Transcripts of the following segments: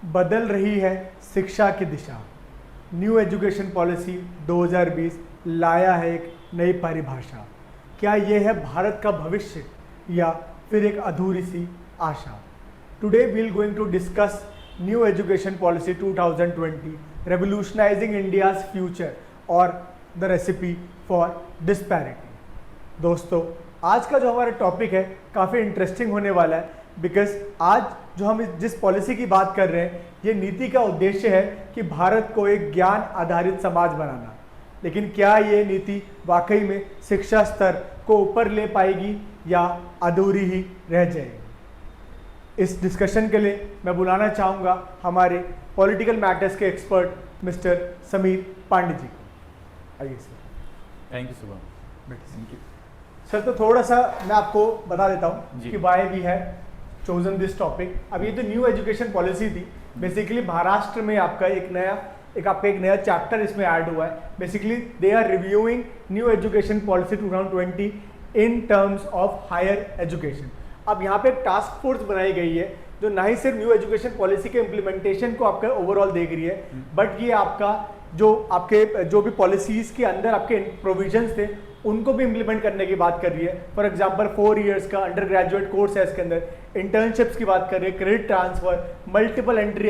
बदल रही है शिक्षा की दिशा। न्यू एजुकेशन पॉलिसी 2020 लाया है एक नई परिभाषा। क्या यह है भारत का भविष्य या फिर एक अधूरी सी आशा? Today we will going to discuss new education policy 2020 revolutionising India's future और द रेसिपी फॉर डिस्पैरिटी। दोस्तों, आज का जो हमारा टॉपिक है काफ़ी इंटरेस्टिंग होने वाला है, बिकॉज आज जो हम जिस पॉलिसी की बात कर रहे हैं, ये नीति का उद्देश्य है कि भारत को एक ज्ञान आधारित समाज बनाना। लेकिन क्या ये नीति वाकई में शिक्षा स्तर को ऊपर ले पाएगी या अधूरी ही रह जाएगी? इस डिस्कशन के लिए मैं बुलाना चाहूँगा हमारे पॉलिटिकल मैटर्स के एक्सपर्ट मिस्टर समीर पांडे जी को। आइए sir. Thank you Shubham. Thank you sir. तो थोड़ा सा मैं आपको बता देता हूँ कि why we have chosen this topic. अब ये जो न्यू एजुकेशन पॉलिसी थी, बेसिकली महाराष्ट्र में आपका एक नया चैप्टर इसमें ऐड हुआ है। Basically they are reviewing new education policy 2020 in terms of higher education. अब यहाँ पे एक टास्क फोर्स बनाई गई है जो ना ही सिर्फ न्यू एजुकेशन पॉलिसी के इम्प्लीमेंटेशन को आपका ओवरऑल देख रही है, बट ये आपका जो भी पॉलिसीज के अंदर आपके प्रोविजंस थे उनको भी इम्प्लीमेंट करने की बात कर रही है। फॉर एग्जांपल 4 इयर्स का अंडर ग्रेजुएट कोर्स है, इसके अंदर इंटर्नशिप्स की बात कर रही है, credit transfer, multiple entry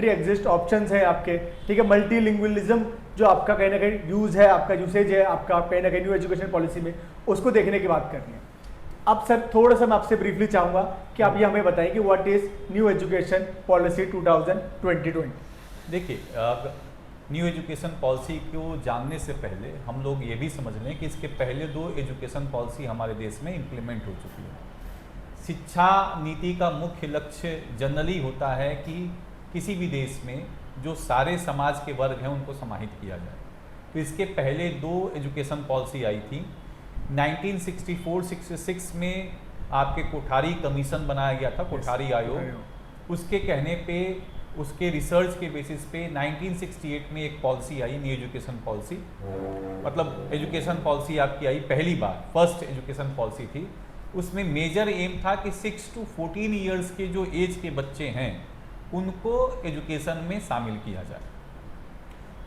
exist options हैं आपके, ठीक है। मल्टीलिंगुअलिज्म जो आपका कहीं ना कहीं यूज है, आपका यूसेज है आपका कहीं ना कहीं न्यू एजुकेशन पॉलिसी में, उसको देखने की बात करनी है। अब सर थोड़ा सा मैं आपसे ब्रीफली चाहूंगा कि आप ये हमें बताएं कि what is new education policy 2020। देखिए, न्यू एजुकेशन पॉलिसी को जानने से पहले हम लोग ये भी समझ लें कि इसके पहले 2 एजुकेशन पॉलिसी हमारे देश में इम्प्लीमेंट हो चुकी है। शिक्षा नीति का मुख्य लक्ष्य जनरली होता है कि किसी भी देश में जो सारे समाज के वर्ग हैं उनको समाहित किया जाए। तो इसके पहले 2 एजुकेशन पॉलिसी आई थी। 1964-66 में आपके कोठारी कमीशन बनाया गया था, कोठारी आयोग। उसके कहने पे, उसके रिसर्च के बेसिस पे 1968 में एक पॉलिसी आई, न्यू एजुकेशन पॉलिसी। मतलब एजुकेशन पॉलिसी आपकी आई पहली बार, फर्स्ट एजुकेशन पॉलिसी थी। उसमें मेजर एम था कि 6 to 14 ईयर्स के जो एज के बच्चे हैं उनको एजुकेशन में शामिल किया जाए।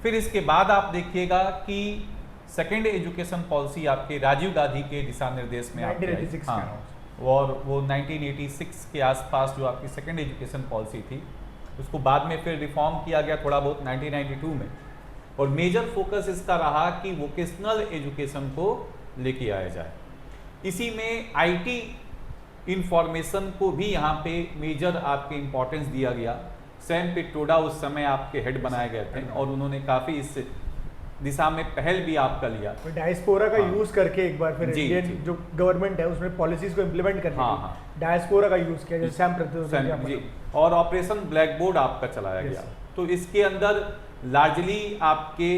फिर इसके बाद आप देखिएगा कि सेकेंड एजुकेशन पॉलिसी आपके राजीव गांधी के दिशा निर्देश में आपकी आई। हाँ, और वो 1986 के आसपास जो आपकी सेकेंड एजुकेशन पॉलिसी थी, उसको बाद में फिर रिफॉर्म किया गया थोड़ा बहुत 1992 में। और मेजर फोकस इसका रहा कि वोकेशनल एजुकेशन को लेके आया जाए। इसी में आईटी इंफॉर्मेशन को भी यहाँ पे मेजर आपके इम्पोर्टेंस दिया गया। सैम पिट्रोडा उस समय आपके हेड बनाए गए थे और उन्होंने काफ़ी इस दिशा में पहल भी आपका लिया। डायस्पोरा का यूज करके एक बार फिर इंडियन जो गवर्नमेंट है उसमें पॉलिसीज को इम्प्लीमेंट करने के डायस्पोरा का यूज किया, जैसे सैम पिट्रोडा, और ऑपरेशन ब्लैक बोर्ड आपका चलाया गया। तो इसके अंदर लार्जली आपके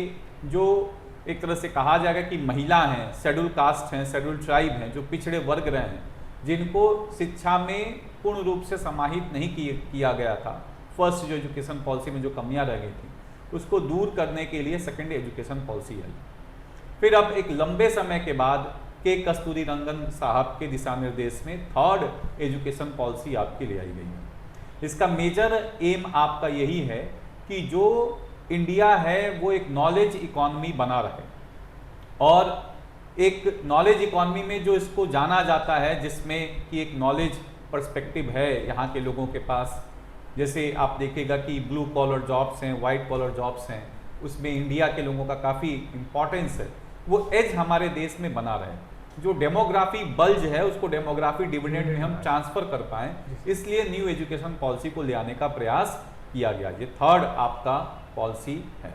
जो एक तरह से कहा जाएगा कि महिला हैं, शेड्यूल कास्ट हैं, शेड्यूल ट्राइब हैं, जो पिछड़े वर्ग रहे हैं, जिनको शिक्षा में पूर्ण रूप से समाहित नहीं किया गया था। फर्स्ट जो एजुकेशन पॉलिसी में जो कमियां रह गई थी उसको दूर करने के लिए सेकेंड एजुकेशन पॉलिसी आई। फिर अब एक लंबे समय के बाद के कस्तूरी रंगन साहब के दिशा निर्देश में थर्ड एजुकेशन पॉलिसी आपके लिए आई गई है। इसका मेजर एम आपका यही है कि जो इंडिया है वो एक नॉलेज इकॉनमी बना रहे, और एक नॉलेज इकॉनमी में जो इसको जाना जाता है, जिसमें कि एक नॉलेज पर्सपेक्टिव है यहाँ के लोगों के पास। जैसे आप देखिएगा कि ब्लू कॉलर जॉब्स हैं, वाइट कॉलर जॉब्स हैं, उसमें इंडिया के लोगों का काफ़ी इम्पोर्टेंस है। वो एज हमारे देश में बना रहे। जो डेमोग्राफी बल्ज है उसको डेमोग्राफी डिविडेंड में हम ट्रांसफ़र कर पाएँ, इसलिए न्यू एजुकेशन पॉलिसी को ले आने का प्रयास किया गया। ये थर्ड आपका पॉलिसी है,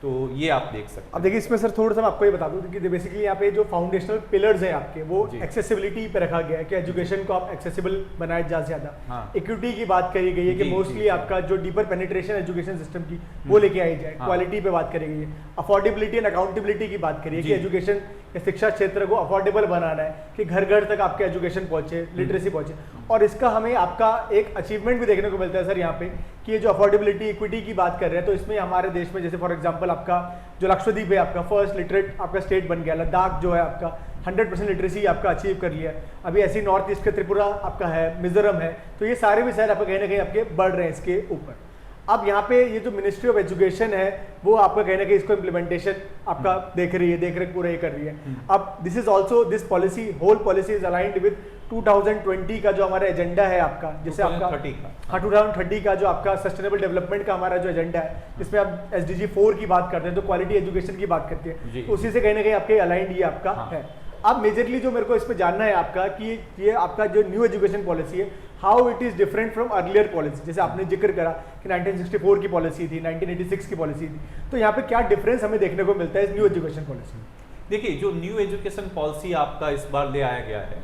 तो ये आप देख सकते हैं। अब देखिए, इसमें सर थोड़ा सा मैं आपको ये बता दूं कि बेसिकली यहाँ पे जो फाउंडेशनल पिलर्स हैं आपके, वो एक्सेसिबिलिटी पे रखा गया है कि एजुकेशन को आप एक्सेसिबल बनाए ज़्यादा से ज़्यादा। इक्विटी की बात करी गई है कि मोस्टली आपका जो डीपर पेनिट्रेशन एजुकेशन सिस्टम की वो लेके आई जाए। क्वालिटी पे बात करी गई है, अफोर्डेबिलिटी एंड अकाउंटेबिलिटी की बात करिए कि एजुकेशन या शिक्षा क्षेत्र को अफोर्डेबल बनाना है कि घर घर तक आपके एजुकेशन पहुंचे, लिटरेसी पहुंचे। और इसका हमें आपका एक अचीवमेंट भी देखने को मिलता है सर यहाँ पे कि ये जो अफोर्डेबिलिटी इक्विटी की बात कर रहे हैं, तो इसमें हमारे देश में जैसे फॉर एग्जांपल आपका जो लक्षद्वीप है आपका फर्स्ट लिटरेट आपका स्टेट बन गया, लद्दाख जो है आपका 100% लिटरेसी आपका अचीव कर लिया है। अभी ऐसी नॉर्थ ईस्ट का त्रिपुरा आपका है, मिजोरम है, तो ये सारे भी शहर आपका कहीं ना कहीं आपके बढ़ रहे हैं इसके ऊपर। अब यहाँ पे ये जो मिनिस्ट्री ऑफ एजुकेशन है वो आपका कहीं ना कहीं इसको इम्प्लीमेंटेशन आपका देख रेख पूरा ये कर रही है। अब this is also this policy whole policy is aligned with 2020 का जो हमारा एजेंडा है आपका, जैसे आपका 2030 का जो आपका सस्टेनेबल डेवलपमेंट का हमारा जो एजेंडा है, जिसमें आप SDG 4 की बात करते हैं तो क्वालिटी एजुकेशन की बात करते हैं, तो उसी से कहीं ना कहीं आपके अलाइंड ये आपका है। अब मेजरली जो मेरे को इस पे जानना है आपका कि ये आपका जो न्यू एजुकेशन पॉलिसी है, how it is different from earlier policy. जैसे आपने जिक्र करा कि 1964 की पॉलिसी थी, 1986 की पॉलिसी थी, तो यहाँ पे क्या डिफरेंस हमें देखने को मिलता है इस न्यू एजुकेशन पॉलिसी में? देखिए, जो न्यू एजुकेशन पॉलिसी आपका इस बार ले आया गया है,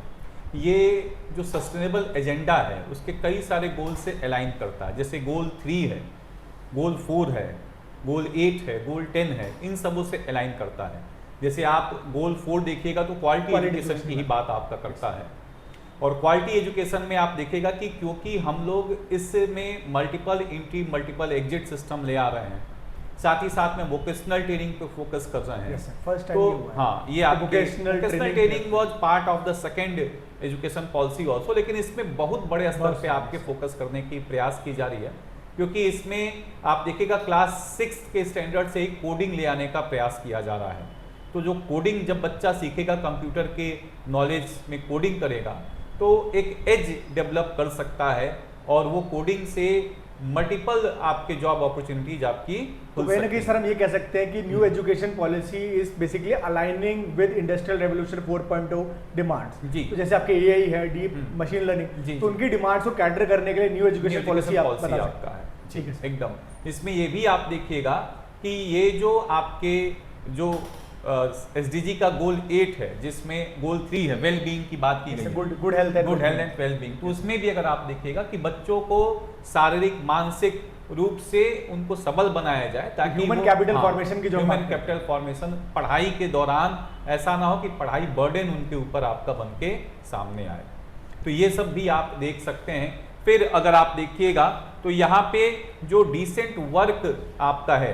ये जो सस्टेनेबल एजेंडा है उसके कई सारे गोल से अलाइन करता है। जैसे गोल 3 है, गोल 4 है, गोल 8 है, गोल 10 है, इन सबों से अलाइन करता है। जैसे आप गोल 4 देखिएगा तो क्वालिटी एजुकेशन की ही बात आपका करता है, और क्वालिटी एजुकेशन में आप देखिएगा कि क्योंकि हम लोग इसमें multiple entry multiple exit system ले आ रहे हैं, साथ ही साथ में वोकेशनल ट्रेनिंग पे फोकस कर रहे हैं। तो हाँ, ये आप vocational training was part of the second education policy also, लेकिन इसमें बहुत बड़े स्तर पे आपके फोकस करने की प्रयास की जा रही है, क्योंकि इसमें आप देखिएगा क्लास 6 के स्टैंडर्ड से ही कोडिंग ले आने का प्रयास किया जा रहा है। तो जो कोडिंग जब बच्चा सीखेगा, कंप्यूटर के नॉलेज में कोडिंग करेगा, तो एक एज डेवलप कर सकता है, और वो कोडिंग से मल्टीपल आपके जॉब अपॉर्चुनिटीज आपकी तो कहीं ना कहीं सर हम ये कह सकते हैं कि new education policy is basically aligning with industrial revolution 4.0 demands. जी, तो जैसे आपके AI है, डीप मशीन लर्निंग, तो उनकी डिमांड्स को कैटर करने के लिए न्यू एजुकेशन पॉलिसी आपका है। ठीक है, एकदम। इसमें ये भी आप देखिएगा कि ये जो आपके जो SDG का गोल 8 है, जिसमें गोल 3 है, वेल बीइंग की बात की गई है, good health and well being, तो उसमें भी अगर आप देखिएगा कि बच्चों को शारीरिक मानसिक रूप से उनको सबल बनाया जाए, ताकि ह्यूमन कैपिटल फॉर्मेशन की जो ह्यूमन कैपिटल फॉर्मेशन पढ़ाई के दौरान ऐसा ना हो कि पढ़ाई बर्डन उनके ऊपर आपका बन के सामने आए। तो ये सब भी आप देख सकते हैं। फिर अगर आप देखिएगा तो यहाँ पे जो डिसेंट वर्क आपका है,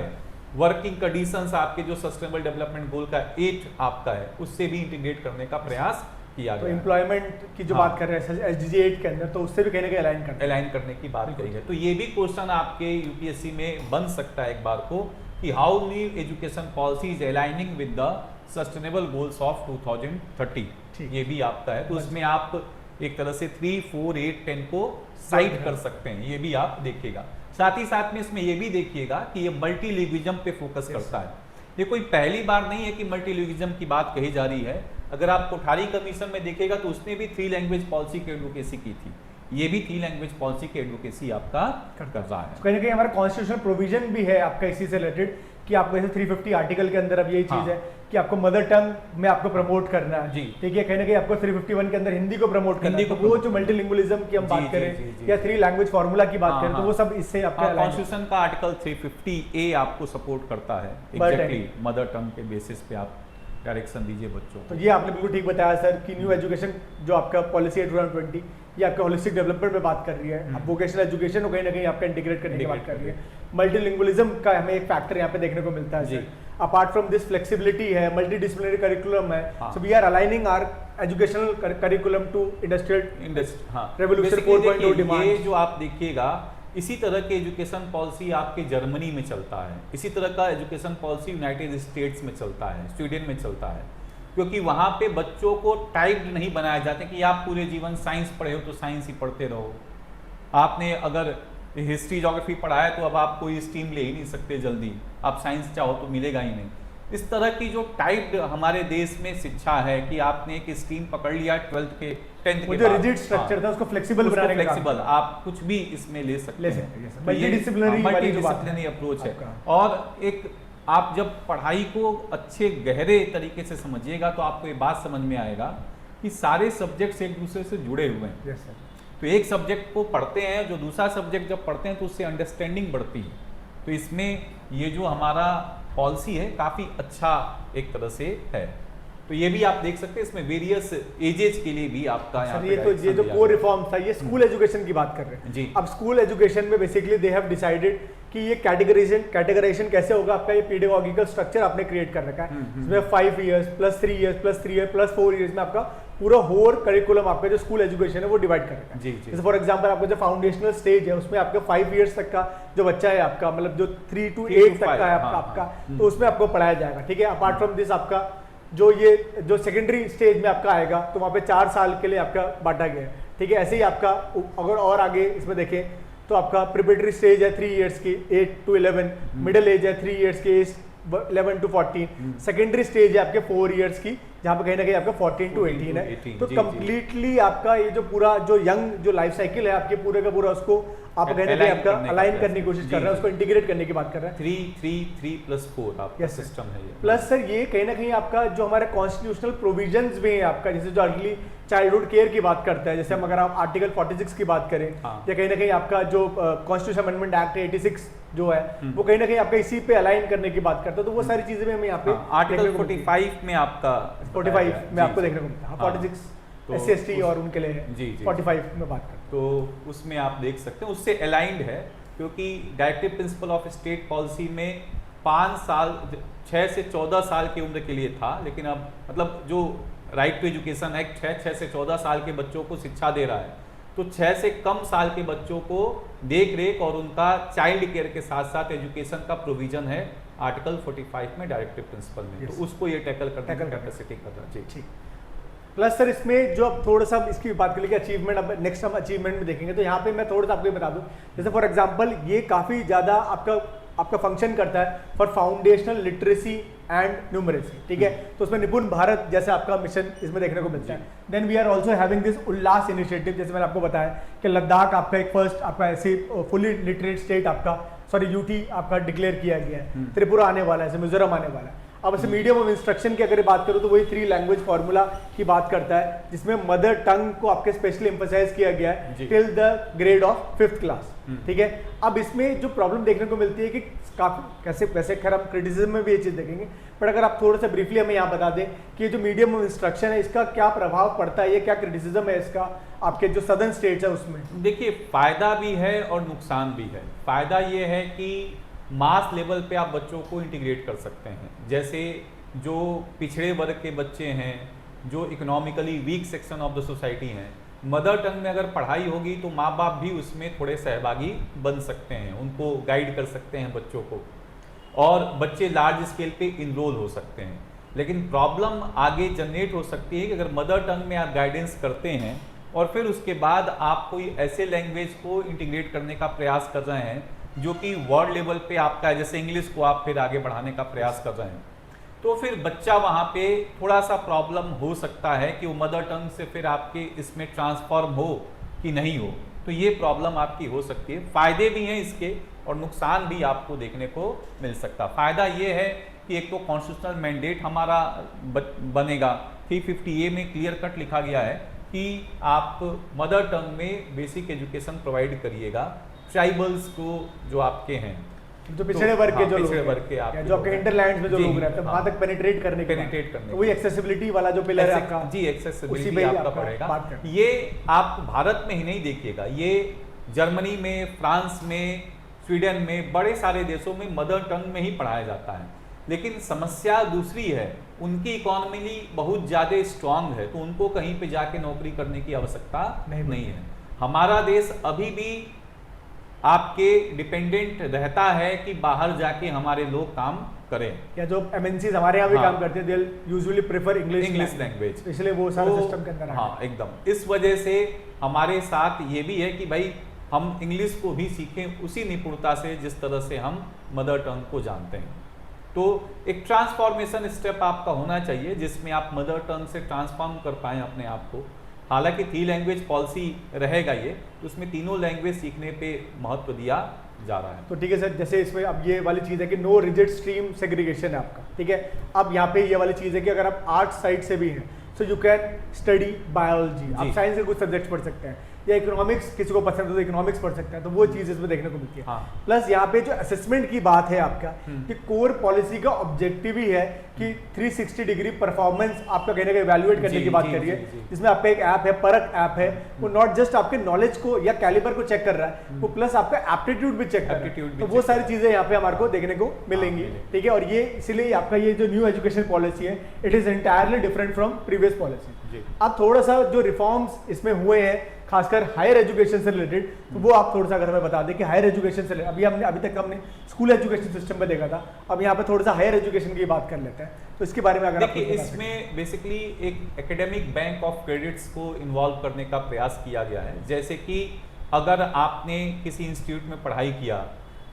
वर्किंग कंडीशंस आपके जो सस्टेनेबल डेवलपमेंट गोल का 8 आपका है, उससे भी इंटीग्रेट करने का प्रयास किया गया। तो एम्प्लॉयमेंट की जो बात कर रहे हैं SDG 8 के अंदर, तो उससे भी कहीं ना कहीं अलाइन करने की बात करी है। तो ये भी क्वेश्चन आपके UPSC में बन सकता है एक बार को, कि how new education policy is aligning with the sustainable goals of 2030, ये भी आपका है। तो उसमें आप एक तरह से 3, 4, 8, 10 को साइड कर सकते हैं, ये भी आप देखिएगा। साथ ही साथ में इसमें ये भी देखिएगा कि ये मल्टीलिंग्विज्म पे फोकस करता है। ये कोई पहली बार नहीं है कि मल्टीलिंग्विज्म की बात कही जा रही है। अगर आप कोठारी कमीशन में देखिएगा तो उसने भी 3 लैंग्वेज पॉलिसी की एडवोकेसी की थी, ये भी 3 लैंग्वेज पॉलिसी की एडवोकेसी आपका कर रहा है। कहीं ना कहीं हमारा कॉन्स्टिट्यूशनल प्रोविजन भी है आपका इसी से रिलेटेड, कि आपको जैसे 350 आर्टिकल के अंदर अब यही चीज है कि आपको मदर टंग में आपको प्रमोट करना है। जी, ठीक है, कहीं ना कहीं आपको 351 के अंदर हिंदी को प्रमोट करना है। तो वो जो मल्टीलिंगुअलिज्म की हम बात करें या 3 लैंग्वेज फार्मूला की बात करें, तो वो सब इससे आपका कॉन्स्टिट्यूशन का आर्टिकल 350A आपको सपोर्ट करता है, एग्जैक्टली मदर टंग के बेसिस पे आप डायरेक्शन दीजिए बच्चों। तो ये आपने बिल्कुल ठीक बताया सर कि न्यू एजुकेशन जो आपका पॉलिसी है 2020, ये आपका होलिस्टिक डेवलपमेंट पे बात कर रही है। अब वोकेशनल एजुकेशन को कहीं ना कहीं आपका इंटीग्रेट करने की बात कर रही है। मल्टीलिंगुअलिज्म का हमें एक फैक्टर यहाँ पे देखने को मिलता है। अपार्ट फ्रॉम दिस फ्लेक्सिबिलिटी है, मल्टीडिसिप्लिनरी करिकुलम है, so we are aligning our educational curriculum to industrial revolution 4.0 demand. ये जो आप देखिएगा, इसी तरह के एजुकेशन पॉलिसी आपके जर्मनी में चलता है, इसी तरह का एजुकेशन पॉलिसी यूनाइटेड स्टेट्स में चलता है, स्वीडन में चलता है, क्योंकि वहाँ पे बच्चों को टाइप्ड नहीं बनाया जाता कि आप पूरे जीवन साइंस पढ़े हो तो साइंस ही पढ़ते रहो। आपने अगर हिस्ट्री ज्योग्राफी पढ़ा है तो अब आप कोई स्ट्रीम ले ही नहीं सकते जल्दी, आप साइंस चाहो तो मिलेगा ही नहीं। इस तरह की जो टाइप्ड हमारे देश में शिक्षा है कि आपने एक स्ट्रीम पकड़ लिया 12th के 10th के बाद, रिजिड स्ट्रक्चर था उसको फ्लेक्सिबल बनाने का, फ्लेक्सिबल आप कुछ भी इसमें ले सकते हैं। मल्टीडिसिप्लिनरी अप्रोच है। और एक आप जब पढ़ाई को अच्छे गहरे तरीके से समझिएगा तो आपको ये बात समझ में आएगा कि सारे सब्जेक्ट्स एक दूसरे से जुड़े हुए हैं। तो एक सब्जेक्ट को पढ़ते हैं, जो दूसरा सब्जेक्ट जब पढ़ते हैं तो उससे अंडरस्टैंडिंग बढ़ती है। तो इसमें ये जो हमारा पॉलिसी है काफ़ी अच्छा एक तरह से है। तो ये भी आप देख सकते हैं, इसमें वेरियस एजेस के लिए भी आपका यहाँ सर पे ये direction जो दिया कोर गया है। रिफॉर्म था ये स्कूल एजुकेशन की बात कर रहे हैं जी। अब स्कूल एजुकेशन में बेसिकली दे हैव डिसाइडेड कि ये कैटेगराइजेशन कैसे होगा, आपका ये पेडागोगिकल स्ट्रक्चर आपने क्रिएट कर रखा है इसमें 5 years plus 3 years plus 3 years plus 4 years में आपका पूरा होल करिकुलम आपका जो स्कूल एजुकेशन है वो डिवाइड कर रखा है। जी, जी। जैसे फॉर एग्जांपल आपका जो फाउंडेशनल स्टेज है उसमें आपका 5 इयर्स तक का जो बच्चा है आपका, मतलब जो 3 to 8 तक का है आपका तो उसमें आपको पढ़ाया जाएगा, ठीक है। अपार्ट फ्रॉम दिस आपका जो सेकेंडरी स्टेज में आपका आएगा तो वहाँ पे 4 साल के लिए आपका बांटा गया है, ठीक है। ऐसे ही आपका अगर और आगे इसमें देखें तो आपका प्रिपरेटरी स्टेज है 3 इयर्स की 8 to 11, मिडिल एज है 3 इयर्स की 11 to 14, सेकेंडरी स्टेज है आपके 4 इयर्स की जहाँ पे कहीं ना कहीं आपका 14 to 18 है। तो कंप्लीटली आपका ये जो पूरा जो यंग जो लाइफ साइकिल है आपके पूरे का पूरा उसको आप कहीं ना कहीं आपका अलाइन करने की कोशिश कर रहे हैं, उसको इंटीग्रेट करने की बात कर रहे हैं। 3+4 आपका सिस्टम है ये। प्लस सर ये कहीं ना कहीं आपका जो हमारे कॉन्स्टिट्यूशनल प्रोविजंस भी है आपका, जैसे जो अर्ली चाइल्डहुड केयर की बात करता है, जैसे हम अगर आप आर्टिकल 46 की बात करें या कहीं ना कहीं आपका जो कॉन्स्टिट्यूशन अमेंडमेंट एक्ट 86 जो है वो कहीं ना कहीं आपका इसी पे अलाइन करने की बात करता है, तो वो सारी चीजें भी हमें यहाँ पे आर्टिकल 45 में आपका 45 में आपको देखने को मिलता है। 46 SC और उनके लिए जी 45 में बात करते हैं तो उसमें आप देख सकते हैं उससे अलाइंड है, क्योंकि directive principle of state policy में 5 साल 6 से 14 साल की उम्र के लिए था, लेकिन अब मतलब जो राइट टू एजुकेशन एक्ट है 6 से 14 साल के बच्चों को शिक्षा दे रहा है, तो 6 से कम साल के बच्चों को देख रेख और उनका चाइल्ड केयर के साथ साथ एजुकेशन का प्रोविजन है आर्टिकल 45 में डायरेक्टिव प्रिंसिपल में। तो उसको ये टैकल करने की कैपेसिटी कर रहा है। जी ठीक। प्लस सर इसमें जो अब थोड़ा सा इसकी बात करें कि अचीवमेंट, अब नेक्स्ट हम अचीवमेंट में देखेंगे तो यहाँ पे मैं थोड़ा सा आपको बता दूं, जैसे फॉर एग्जांपल ये काफ़ी ज़्यादा आपका फंक्शन करता है for foundational literacy and numeracy, ठीक है। तो उसमें निपुण भारत जैसे आपका मिशन इसमें देखने को मिलता है। Then we are also having this Ullas initiative, जैसे मैंने आपको बताया कि लद्दाख आपका एक फर्स्ट आपका ऐसे फुली लिटरेट स्टेट आपका यूटी आपका डिक्लेयर किया गया है। त्रिपुरा आने वाला है, मिजोरम आने वाला है। अब ऐसे मीडियम ऑफ इंस्ट्रक्शन की अगर बात करूं तो वही 3 लैंग्वेज फार्मूला की बात करता है, जिसमें मदर टंग को आपके स्पेशली एम्फसाइज किया गया है till the grade of 5th class, ठीक है। अब इसमें जो प्रॉब्लम देखने को मिलती है कि काफी कैसे वैसे खैर हम क्रिटिसिज्म में भी ये चीज देखेंगे, पर अगर आप थोड़ा सा ब्रीफली हमें यहाँ बता दें कि जो मीडियम ऑफ इंस्ट्रक्शन है इसका क्या प्रभाव पड़ता है, ये क्या क्रिटिसिज्म है इसका आपके जो सदर्न स्टेट्स है उसमें। देखिए फायदा भी है और नुकसान भी है। फायदा ये है कि मास लेवल पे आप बच्चों को इंटीग्रेट कर सकते हैं, जैसे जो पिछड़े वर्ग के बच्चे हैं, जो economically weak section of the society हैं, मदर टंग में अगर पढ़ाई होगी तो माँ बाप भी उसमें थोड़े सहभागी बन सकते हैं, उनको गाइड कर सकते हैं बच्चों को, और बच्चे लार्ज स्केल पे इनरोल हो सकते हैं। लेकिन प्रॉब्लम आगे जनरेट हो सकती है कि अगर मदर टंग में आप गाइडेंस करते हैं और फिर उसके बाद आप कोई ऐसे लैंग्वेज को इंटीग्रेट करने का प्रयास कर रहे हैं जो कि वर्ल्ड लेवल पे आपका है, जैसे इंग्लिश को आप फिर आगे बढ़ाने का प्रयास कर रहे हैं, तो फिर बच्चा वहाँ पे थोड़ा सा प्रॉब्लम हो सकता है कि वो मदर टंग से फिर आपके इसमें ट्रांसफॉर्म हो कि नहीं हो, तो ये प्रॉब्लम आपकी हो सकती है। फायदे भी हैं इसके और नुकसान भी आपको देखने को मिल सकता है। फायदा ये है कि एक तो कॉन्स्टिट्यूशनल मैंडेट हमारा बनेगा, 350A में क्लियर कट लिखा गया है कि आप मदर टंग में बेसिक एजुकेशन प्रोवाइड करिएगा ट्राइबल्स को जो आपके हैं, जो पिछड़े वर्ग के, जो पिछड़े वर्ग के आप जो आपके इंटरलैंड्स में जो लोग रहते हैं वहां तक पेनिट्रेट करने तो वही एक्सेसिबिलिटी वाला जो पिलर है आपका, जी एक्सेसिबिलिटी आपका पड़ेगा। ये आप भारत में ही नहीं देखिएगा, ये जर्मनी में, फ्रांस में, स्वीडन में, बड़े सारे देशों में मदर टंग में ही पढ़ाया जाता है। लेकिन समस्या दूसरी है, उनकी इकोनॉमी बहुत ज़्यादा स्ट्रांग है, तो उनको कहीं पे जाके नौकरी करने की आवश्यकता नहीं है। हमारा देश अभी भी आपके डिपेंडेंट रहता है कि बाहर जाके हमारे लोग काम करें, या जो MNCs हमारे यहाँ भी काम करते हैं they usually prefer English language, इसलिए वो सारे सिस्टम के अंदर हाँ एकदम। इस वजह से हमारे साथ ये भी है कि भाई हम इंग्लिश को भी सीखें उसी निपुणता से जिस तरह से हम मदर टंग को जानते हैं। तो एक ट्रांसफॉर्मेशन स्टेप आपका होना चाहिए जिसमें आप मदर टंग से ट्रांसफॉर्म कर पाएँ अपने आप को। हालांकि 3 लैंग्वेज पॉलिसी रहेगा ये, तो उसमें तीनों लैंग्वेज सीखने पे महत्व दिया जा रहा है। तो ठीक है सर, जैसे इसमें अब ये वाली चीज़ है कि नो रिजिड स्ट्रीम सेग्रीगेशन है आपका, ठीक है। अब यहाँ पे ये वाली चीज़ है कि अगर आप आर्ट साइड से भी हैं so you can study biology, आप साइंस के कुछ सब्जेक्ट्स पढ़ सकते हैं। या इकोनॉमिक्स किसी को पसंद है तो इकोनॉमिक्स पढ़ सकता है, तो वो चीज़ इसमें देखने को मिलती है। हाँ। प्लस यहाँ पे जो असेसमेंट की बात है आपका कि कोर पॉलिसी का ऑब्जेक्टिव ही है कि 360 डिग्री परफॉर्मेंस आपका कहने का इवैल्यूएट करने की बात कर रही है, जिसमें आपका एक ऐप है, परख ऐप है, वो नॉट जस्ट आपके नॉलेज को या कैलिबर को चेक कर रहा है, वो प्लस आपका एप्टीट्यूड भी चेक कर रहा है। तो वो सारी चीजें यहाँ पे हमारे को देखने को मिलेंगी, ठीक है। और ये इसीलिए आपका ये जो न्यू एजुकेशन पॉलिसी है, it is entirely different from previous policy. अब थोड़ा सा जो रिफॉर्म्स इसमें हुए हैं खासकर हायर एजुकेशन से रिलेटेड, तो वो आप थोड़ा सा अगर हमें बता दें कि हायर एजुकेशन से अभी तक हमने स्कूल एजुकेशन सिस्टम पे देखा था, अब यहाँ पे थोड़ा सा हायर एजुकेशन की बात कर लेते हैं, तो इसके बारे में अगर देखिए, इसमें बेसिकली एक एकेडमिक बैंक ऑफ क्रेडिट्स को इन्वॉल्व करने का प्रयास किया गया है। जैसे कि अगर आपने किसी इंस्टीट्यूट में पढ़ाई किया,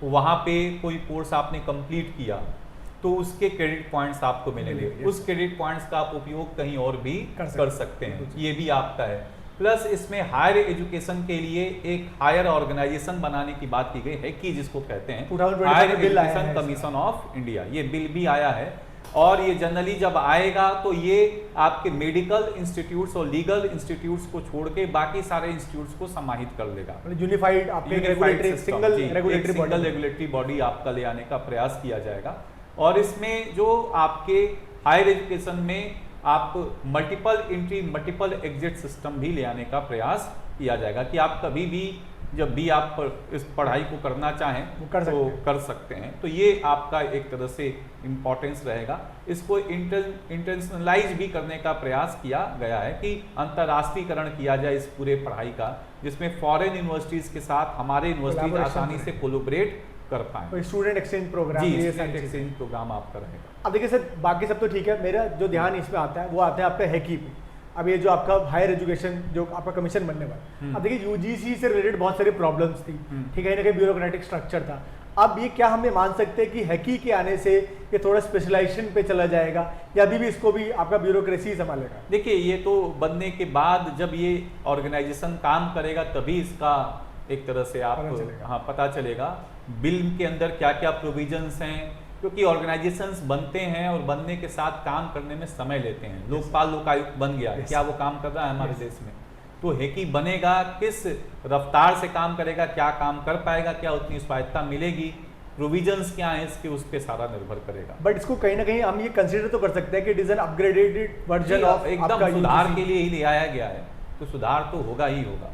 वहाँ पे कोई कोर्स आपने कंप्लीट किया, तो उसके क्रेडिट पॉइंट्स आपको मिलेंगे, उस क्रेडिट पॉइंट्स का आप उपयोग कहीं और भी कर सकते हैं, ये भी आपका है। प्लस इसमें हायर एजुकेशन के लिए एक हायर ऑर्गेनाइजेशन बनाने की बात की गई है, कि जिसको कहते हैं higher education commission of India. ये बिल भी आया है, और ये जनरली जब आएगा तो ये आपके मेडिकल इंस्टीट्यूट्स और लीगल इंस्टीट्यूट्स को छोड़ के बाकी सारे इंस्टीट्यूट्स को समाहित कर लेगा। यूनिफाइड सिंगल रेगुलेटरी बॉडी आपका ले आने का प्रयास किया जाएगा। और इसमें जो आपके हायर एजुकेशन में आप multiple entry multiple exit system भी ले आने का प्रयास किया जाएगा, कि आप कभी भी जब भी आप इस पढ़ाई को करना चाहें तो कर सकते हैं। तो ये आपका एक तरह से इम्पोर्टेंस रहेगा। इसको इंटरनेशनलाइज भी करने का प्रयास किया गया है, कि अंतर्राष्ट्रीयकरण किया जाए इस पूरे पढ़ाई का, जिसमें फॉरेन यूनिवर्सिटीज़ के साथ हमारे यूनिवर्सिटीज आसानी से कोलैबोरेट कर पाए। स्टूडेंट एक्सचेंज प्रोग्राम, ये स्टूडेंट एक्सचेंज प्रोग्राम आपका रहेगा। अब देखिए सर, बाकी सब तो ठीक है, मेरा जो ध्यान इसमें आता है वो आता है आपका हैकी पे। अब ये जो आपका हायर एजुकेशन जो आपका कमीशन बनने वाला, अब देखिए यूजीसी से रिलेटेड बहुत सारी प्रॉब्लम्स थी, ठीक है, इनका ब्यूरोक्रेटिक स्ट्रक्चर था। अब ये क्या हम ये मान सकते हैं कि हैकी के आने से ये थोड़ा स्पेशलाइजेशन पे चला जाएगा, या अभी भी इसको भी आपका ब्यूरोक्रेसी संभालेगा? देखिए, ये तो बनने के बाद जब ये ऑर्गेनाइजेशन काम करेगा तभी इसका एक तरह से आप पता चलेगा बिल के अंदर क्या क्या प्रोविजंस हैं, क्योंकि ऑर्गेनाइजेशंस बनते हैं और बनने के साथ काम करने में समय लेते हैं। लोकपाल लोकायुक्त बन गया, क्या वो काम कर रहा है हमारे देश में? तो हैकी बनेगा, किस रफ्तार से काम करेगा, क्या काम कर पाएगा, क्या उतनी स्वायत्ता मिलेगी, प्रोविजंस क्या है इसके, उस पर सारा निर्भर करेगा। बट इसको कहीं ना कहीं हम ये कंसीडर तो कर सकते हैं कि it is an upgraded version of, एकदम सुधार के लिए ही ले आया गया है, तो सुधार तो होगा ही होगा।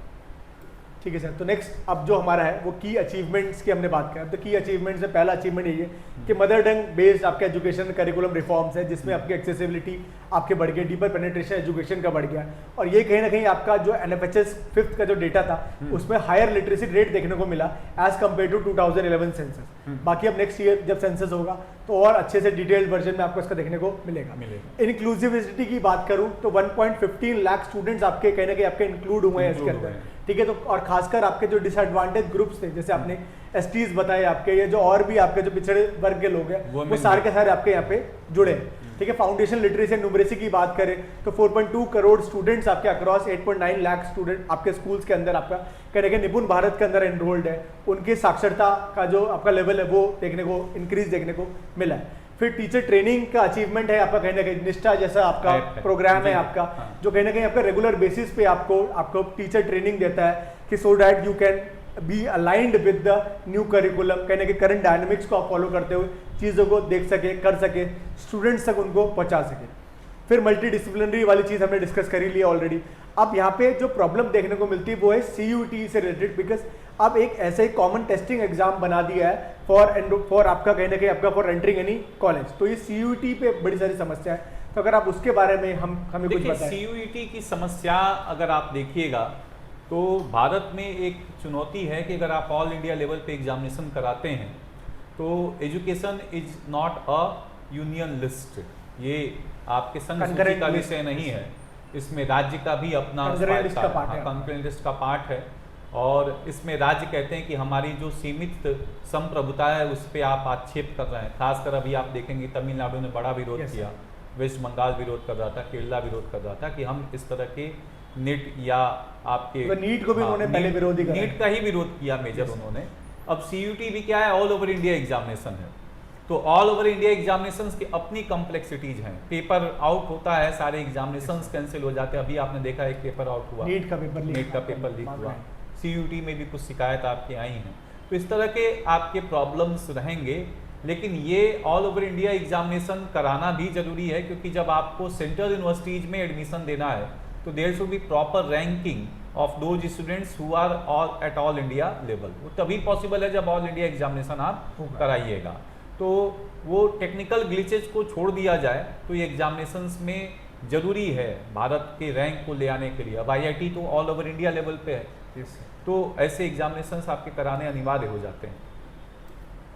ठीक है सर, तो नेक्स्ट अब जो हमारा है वो की अचीवमेंट्स की हमने बात करी। तो की अचीवमेंट्स में पहला अचीवमेंट यही है कि मदर टंग बेस्ड आपके एजुकेशन करिकुलम रिफॉर्म्स है, जिसमें आपकी एक्सेसिबिलिटी आपके बढ़ गई, डीपर पेनिट्रेशन एजुकेशन का बढ़ गया, और ये कहीं ना कहीं आपका जो एनएफएचएस 5th का जो डेटा था उसमें हायर लिटरेसी रेट देखने को मिला एज कम्पेयर टू 2011 सेंसस। बाकी अब नेक्स्ट ईयर जब सेंसस होगा तो और अच्छे से डिटेल्ड वर्जन में आपको इसका देखने को मिलेगा। इंक्लूसिविटी की बात करूं तो 1.15 लाख स्टूडेंट्स आपके कहीं ना कहीं आपके इंक्लूड हुए हैं इसके अंदर, ठीक है। तो और खासकर आपके जो डिसएडवांटेज ग्रुप्स थे, जैसे आपने एसटीज बताए आपके, ये जो और भी आपके जो पिछड़े वर्ग के लोग हैं वो सारे के सारे आपके यहाँ पे जुड़े हैं, ठीक है। फाउंडेशन लिटरेसी एंड न्यूमरेसी की बात करें तो 4.2 करोड़ स्टूडेंट्स आपके अक्रॉस 8.9 लाख स्टूडेंट आपके स्कूल्स के अंदर आपका कहने के निपुण भारत के अंदर एनरोल्ड है। उनकी साक्षरता का जो आपका लेवल है वो देखने को इंक्रीज देखने को मिला है। फिर टीचर ट्रेनिंग का अचीवमेंट है आपका कहीं ना कहीं निष्ठा जैसा आपका प्रोग्राम है आपका, जो कहीं ना कहीं आपका रेगुलर बेसिस पे आपको टीचर ट्रेनिंग देता है कि so that you can be aligned with the new curriculum, कहने के करंट डायनेमिक्स को आप फॉलो करते हुए चीज़ों को देख सके, कर सके, स्टूडेंट्स तक उनको पहुंचा सके। फिर मल्टी डिसिप्लिनरी वाली चीज़ हमने डिस्कस कर ही लिया ऑलरेडी। अब यहाँ पे जो प्रॉब्लम देखने को मिलती है वो है CUET से रिलेटेड, बिकॉज अब एक ऐसे ही कॉमन टेस्टिंग एग्जाम बना दिया है फॉर आपका कहीं ना कहीं आपका फॉर एंटरिंग एनी कॉलेज। तो ये CUET पे बड़ी सारी समस्या है, तो अगर आप उसके बारे में हमें कुछ बताएं। CUET की समस्या अगर आप देखिएगा तो भारत में एक चुनौती है कि अगर आप ऑल इंडिया लेवल पे एग्जामिनेशन कराते हैं तो education is not a union list, ये आपके संघ सूची का विषय नहीं है, इसमें राज्य का भी अपना कंकरेंट लिस्ट का पार्ट है। और इसमें राज्य कहते हैं कि हमारी जो सीमित संप्रभुता है उस पर आप आक्षेप कर रहे हैं। खासकर अभी आप देखेंगे तमिलनाडु ने बड़ा विरोध किया, वेस्ट बंगाल विरोध कर रहा था, केरला विरोध कर रहा था कि हम इस तरह के नीट या आपके तो नीट को भी उन्होंने पहले विरोध नीट का ही विरोध किया मेजर उन्होंने। अब CUET भी क्या है, ऑल ओवर इंडिया एग्जामिनेशन है, तो ऑल ओवर इंडिया एग्जामिनेशंस की अपनी कॉम्प्लेक्सिटीज हैं, पेपर आउट होता है, सारे एग्जामिनेशंस कैंसिल हो जाते हैं। अभी आपने देखा एक पेपर आउट हुआ, नीट का पेपर लीक हुआ, CUT में भी कुछ शिकायत आपकी आई हैं। तो इस तरह के आपके प्रॉब्लम्स रहेंगे, लेकिन ये ऑल ओवर इंडिया एग्जामिनेशन कराना भी जरूरी है, क्योंकि जब आपको सेंट्रल यूनिवर्सिटीज में एडमिशन देना है तो there should be proper ranking of those students who are all at all India level. वो तभी पॉसिबल है जब ऑल इंडिया एग्जामिनेशन आप कराइएगा। तो वो टेक्निकल ग्लिचेज को छोड़ दिया जाए तो ये एग्जामिनेशंस में जरूरी है भारत के रैंक को ले आने के लिए। अब IIT तो ऑल ओवर इंडिया लेवल पे है, तो ऐसे एग्जामिनेशंस आपके कराने अनिवार्य हो जाते हैं।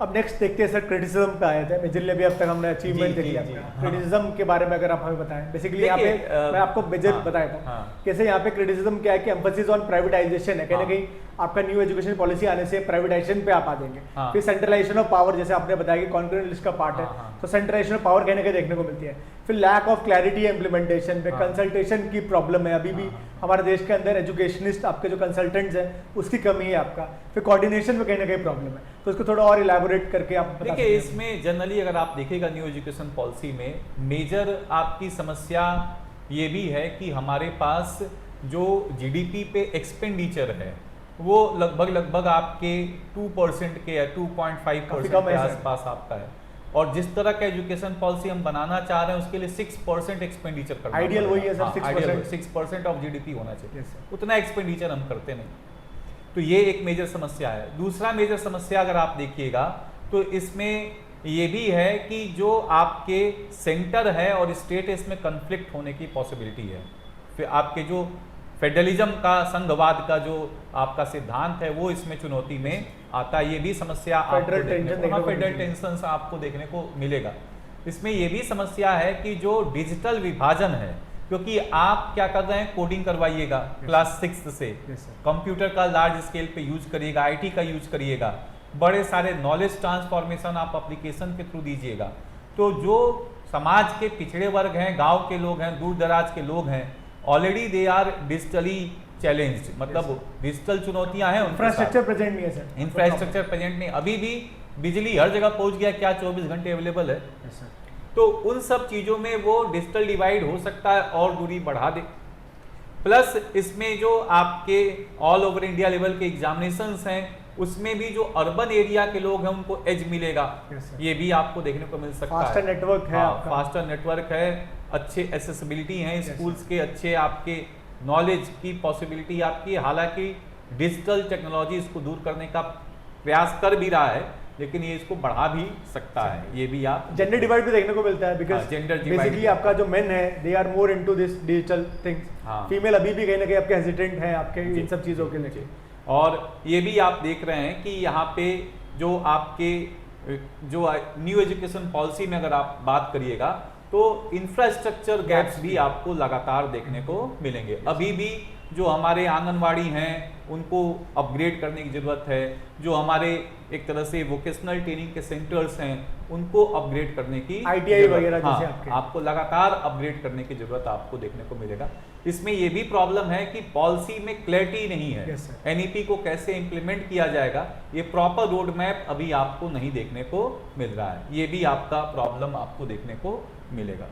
अब नेक्स्ट देखते हैं सर, क्रिटिसिज्म पे आए थे। मेजरली अभी अब तक हमने अचीवमेंट देख लिया। क्रिटिसिज्म के बारे में अगर आप हमें बताएं, बेसिकली यहाँ पे मैं आपको मेजर बताया था कैसे यहाँ पे क्रिटिसिज्म क्या है कि एम्फेसिस ऑन प्राइवेटाइजेशन है। कहीं ना कहीं आपका न्यू एजुकेशन पॉलिसी आने से प्राइवेटाइजेशन पे आप आ जाएंगे। फिर सेंट्रलाइजेशन ऑफ पावर, जैसे आपने बताया कि कॉन्करेंट लिस्ट का पार्ट है, तो सेंट्रलाइजेशन ऑफ पावर कहीं ना कहीं देखने को मिलती है। फिर लैक ऑफ क्लैरिटी इम्प्लीमेंटेशन पे कंसल्टेशन की प्रॉब्लम है अभी भी हमारे देश के अंदर। एजुकेशनिस्ट आपके जो कंसल्टेंट्स हैं उसकी कमी है आपका। फिर कोऑर्डिनेशन में कहीं ना कहीं प्रॉब्लम है, तो इसको थोड़ा और इलैबोरेट करके आप देखिए। इसमें जनरली अगर आप देखिएगा न्यू एजुकेशन पॉलिसी में मेजर आपकी समस्या ये भी है कि हमारे पास जो GDP पे एक्सपेंडिचर है वो लगभग आपके 2% के या 2.5% के आसपास आपका है, और जिस तरह का एजुकेशन पॉलिसी हम बनाना चाह रहे हैं उसके लिए 6% एक्सपेंडिचर करना आइडियल वही है सर, 6% ऑफ GDP होना चाहिए। उतना एक्सपेंडिचर हम करते नहीं, तो ये एक मेजर समस्या है। दूसरा मेजर समस्या अगर आप देखिएगा तो इसमें ये भी है कि जो आपके सेंटर है और स्टेट, इसमें कन्फ्लिक्ट होने की पॉसिबिलिटी है। फिर आपके जो फेडरलिज्म का, संघवाद का जो आपका सिद्धांत है वो इसमें चुनौती में आता है। ये भी समस्या फेडरल टेंशन आपको देखने को मिलेगा। इसमें ये भी समस्या है कि जो डिजिटल विभाजन है, क्योंकि आप क्या कर रहे हैं, कोडिंग करवाइएगा क्लास 6 से, कंप्यूटर का लार्ज स्केल पे यूज करिएगा, IT का यूज करिएगा, बड़े सारे नॉलेज ट्रांसफॉर्मेशन आप एप्लीकेशन के थ्रू दीजिएगा। तो जो समाज के पिछड़े वर्ग हैं, गांव के लोग हैं, दूर दराज के लोग हैं, already they are digitally challenged, मतलब डिजिटल चुनौतियां हैं। इंफ्रास्ट्रक्चर प्रेजेंट नहीं है सर, इंफ्रास्ट्रक्चर प्रेजेंट नहीं, अभी भी बिजली हर जगह पहुंच गया, क्या 24 घंटे अवेलेबल है? तो उन सब चीजों में वो डिजिटल डिवाइड हो सकता है और दूरी बढ़ा दे। प्लस इसमें जो आपके ऑल ओवर इंडिया लेवल के एग्जामिनेशंस हैं उसमें भी जो अर्बन एरिया के लोग हैं उनको एज मिलेगा, ये भी आपको देखने को मिल सकता है। फास्टर नेटवर्क है, फास्टर नेटवर्क है, अच्छे एसेसिबिलिटी हैं स्कूल्स के, अच्छे आपके नॉलेज की पॉसिबिलिटी आपकी। हालांकि डिजिटल टेक्नोलॉजी इसको दूर करने का प्रयास कर भी रहा है, लेकिन ये इसको बढ़ा भी सकता है। ये भी आप जेंडर डिवाइड भी देखने को मिलता है, बिकॉज बेसिकली आपका जो मेन है they are more into this digital things. Female अभी भी कहीं ना कहीं आपके हेजिटेंट हैं आपके इन सब चीज़ों के लिए। और ये भी आप देख रहे हैं कि यहाँ पे जो आपके जो न्यू एजुकेशन पॉलिसी में अगर आप बात करिएगा तो इंफ्रास्ट्रक्चर गैप्स भी आपको लगातार देखने को मिलेंगे। अभी भी जो हमारे आंगनवाड़ी हैं उनको अपग्रेड करने की ज़रूरत है, जो हमारे एक तरह से वोकेशनल ट्रेनिंग के सेंटर्स हैं उनको अपग्रेड करने की, ITI वगैरह जैसे आपको लगातार अपग्रेड करने की ज़रूरत आपको देखने को मिलेगा। इसमें ये भी प्रॉब्लम है कि पॉलिसी में क्लैरिटी नहीं है। NEP को कैसे इम्प्लीमेंट किया जाएगा, ये प्रॉपर रोड मैप अभी आपको नहीं देखने को मिल रहा है। ये भी आपका प्रॉब्लम आपको देखने को मिलेगा।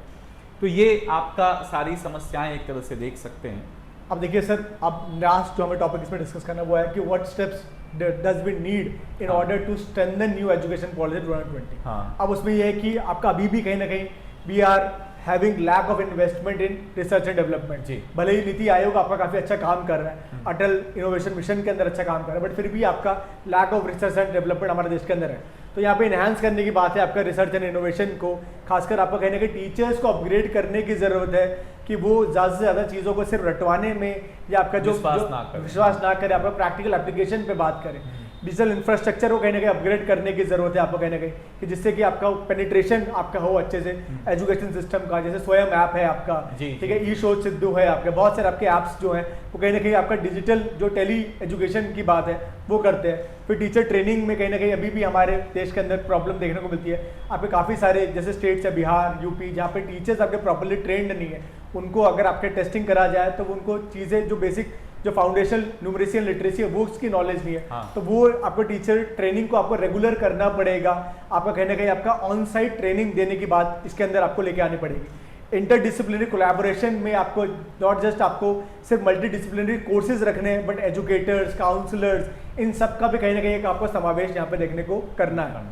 तो ये आपका सारी समस्याएं एक तरह से देख सकते हैं। अब देखिए सर, अब लास्ट जो हमें टॉपिक इसमें डिस्कस करना वो है कि what steps does we need in order to strengthen new education policy 2020। अब उसमें यह है कि आपका अभी भी कहीं ना कहीं we are having lack of investment in research and development. भले ही नीति आयोग आपका काफ़ी अच्छा काम कर रहा है, अटल इनोवेशन मिशन के अंदर अच्छा काम कर रहा है, बट फिर भी आपका lack of research and development हमारे देश के अंदर है। तो यहाँ पे इन्हांस करने की बात है आपका रिसर्च एंड इनोवेशन को, खासकर आपका कहीं ना कहीं टीचर्स को अपग्रेड करने की ज़रूरत है कि वो ज़्यादा से ज़्यादा चीज़ों को सिर्फ रटवाने में या आपका जो विश्वास ना करे, आपका प्रैक्टिकल एप्लीकेशन पे बात करें। डिजिटल इंफ्रास्ट्रक्चर को कहीं ना कहीं अपग्रेड करने की जरूरत है आपको कहीं ना कहीं, कि जिससे कि आपका पेनिट्रेशन आपका हो अच्छे से एजुकेशन सिस्टम का। जैसे स्वयं ऐप है आपका, ठीक है, ई शोध सिद्धू है आपके, बहुत सारे आपके ऐप्स जो हैं वो कहीं ना कहीं आपका डिजिटल जो टेली एजुकेशन की बात है वो करते हैं। फिर टीचर ट्रेनिंग में कहीं ना कहीं अभी भी हमारे देश के अंदर प्रॉब्लम देखने को मिलती है। आपके काफ़ी सारे जैसे स्टेट्स है, बिहार, यूपी, जहाँ पे टीचर्स आपके प्रॉपरली ट्रेंड नहीं है, उनको अगर आपके टेस्टिंग करा जाए तो उनको चीज़ें जो बेसिक जो फाउंडेशनल न्यूमरेसी एंड लिटरेसी है वो उसकी नॉलेज नहीं है, हाँ। तो वो आपको टीचर ट्रेनिंग को आपको रेगुलर करना पड़ेगा। आपका कहीं ना कहीं आपका ऑन साइट ट्रेनिंग देने की बात इसके अंदर आपको लेके आनी पड़ेगी। इंटरडिसिप्लिनरी कोलैबोरेशन में आपको नॉट जस्ट आपको सिर्फ मल्टी डिसिप्लिनरी कोर्सेज रखने हैं, बट एजुकेटर्स, काउंसलर्स, इन सब का भी कहीं ना कहीं एक आपको समावेश यहाँ पे देखने को करना है।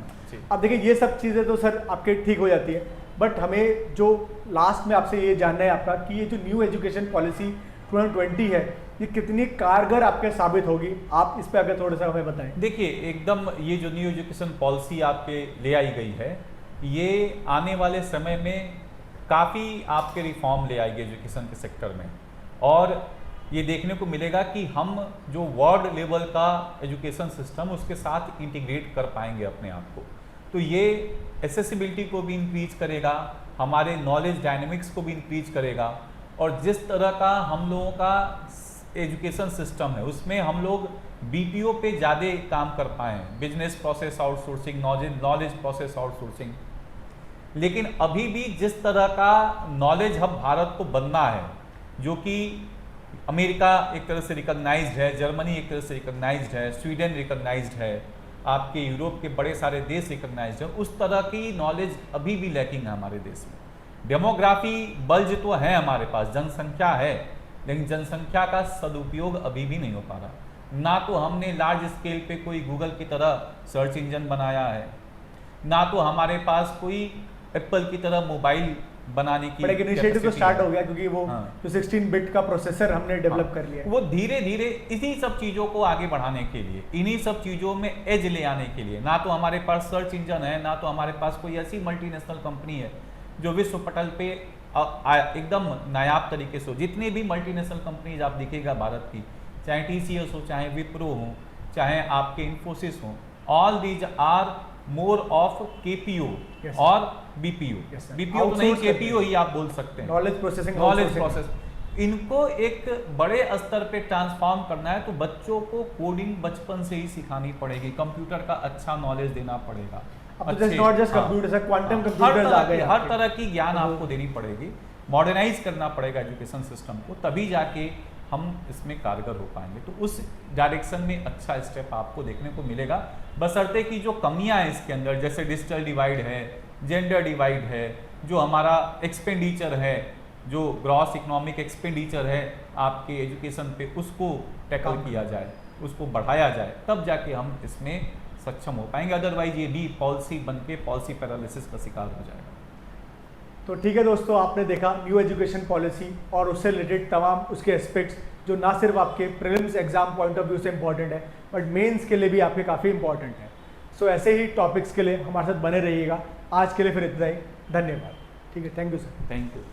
अब देखिए ये सब चीज़ें तो सर आपके ठीक हो जाती है, बट हमें जो लास्ट में आपसे ये जानना है आपका कि ये जो न्यू एजुकेशन पॉलिसी 2020 है ये कितनी कारगर आपके साबित होगी, आप इस पे अगर थोड़ा सा हमें बताएं। देखिए एकदम ये जो न्यू एजुकेशन पॉलिसी आपके ले आई गई है, ये आने वाले समय में काफ़ी आपके रिफॉर्म ले आएगी एजुकेशन के सेक्टर में, और ये देखने को मिलेगा कि हम जो वर्ल्ड लेवल का एजुकेशन सिस्टम उसके साथ इंटीग्रेट कर पाएंगे अपने आप को। तो ये एसेसिबिलिटी को भी इंक्रीज करेगा, हमारे नॉलेज डायनेमिक्स को भी इंक्रीज करेगा, और जिस तरह का हम लोगों का एजुकेशन सिस्टम है उसमें हम लोग बीपीओ पे ज़्यादा काम कर पाएँ, business process outsourcing, knowledge process outsourcing. लेकिन अभी भी जिस तरह का नॉलेज हब भारत को बनना है, जो कि अमेरिका एक तरह से रिकॉग्नाइज्ड है, जर्मनी एक तरह से रिकॉग्नाइज्ड है, स्वीडन रिकॉग्नाइज्ड है, आपके यूरोप के बड़े सारे देश रिकॉग्नाइज्ड है, उस तरह की नॉलेज अभी भी लैकिंग है हमारे देश में। डेमोग्राफी बल्ज तो है हमारे पास, जनसंख्या है, लेकिन जनसंख्या का सदुपयोग अभी भी नहीं हो पा रहा। ना तो हमने लार्ज स्केल पे कोई गूगल की तरह सर्च इंजन बनाया है, ना तो हमारे पास कोई एप्पल की तरह मोबाइल बनाने की इनिशिएटिव तो स्टार्ट हो गया, क्योंकि वो हाँ। जो 16 बिट का प्रोसेसर हमने डेवलप हाँ, कर लिया है। वो धीरे धीरे इसी सब चीज़ों को आगे बढ़ाने के लिए, इन्हीं सब चीज़ों में एज ले आने के लिए, ना तो हमारे पास सर्च इंजन है, ना तो हमारे पास कोई ऐसी मल्टीनेशनल कंपनी है जो विश्व पटल पे एकदम नायाब तरीके से हो। जितनी भी मल्टीनेशनल कंपनीज आप दिखेगा भारत की, चाहे TCS हो, चाहे विप्रो हो, चाहे आपके इन्फोसिस हो, all these are more of KPO Yes, और BPO। Yes, sir. BPO तो नहीं, Outsource करते KPO ही आप बोल सकते हैं, नॉलेज प्रोसेसिंग, नॉलेज प्रोसेस। इनको एक बड़े स्तर पे ट्रांसफॉर्म करना है तो बच्चों को कोडिंग बचपन से ही सिखानी पड़ेगी, कंप्यूटर का अच्छा नॉलेज देना पड़ेगा। अब तो just not just computer sir, quantum computers आ गए, हर तरह की ज्ञान आपको देनी पड़ेगी, मॉडर्नाइज करना पड़ेगा एजुकेशन सिस्टम को, तभी जाके हम इसमें कारगर हो पाएंगे। तो उस डायरेक्शन में अच्छा स्टेप आपको देखने को मिलेगा, बशर्ते कि जो कमियां हैं इसके अंदर, जैसे डिजिटल डिवाइड है, जेंडर डिवाइड है, जो हमारा एक्सपेंडिचर है, जो ग्रॉस इकोनॉमिक एक्सपेंडिचर है आपके एजुकेशन पे, उसको टैकल किया जाए, उसको बढ़ाया जाए, तब जाके हम इसमें सक्षम हो पाएंगे। अदरवाइज ये भी पॉलिसी बन के पॉलिसी पैरालिसिस का शिकार हो जाएगा। तो ठीक है दोस्तों, आपने देखा न्यू एजुकेशन पॉलिसी और उससे रिलेटेड तमाम उसके एस्पेक्ट्स जो ना सिर्फ आपके prelims exam point of view से इंपॉर्टेंट है, बट मेंस के लिए भी आपके काफ़ी इंपॉर्टेंट है। सो ऐसे ही टॉपिक्स के लिए हमारे साथ बने रहिएगा। आज के लिए फिर इतना ही, धन्यवाद। ठीक है, thank you sir. Thank you.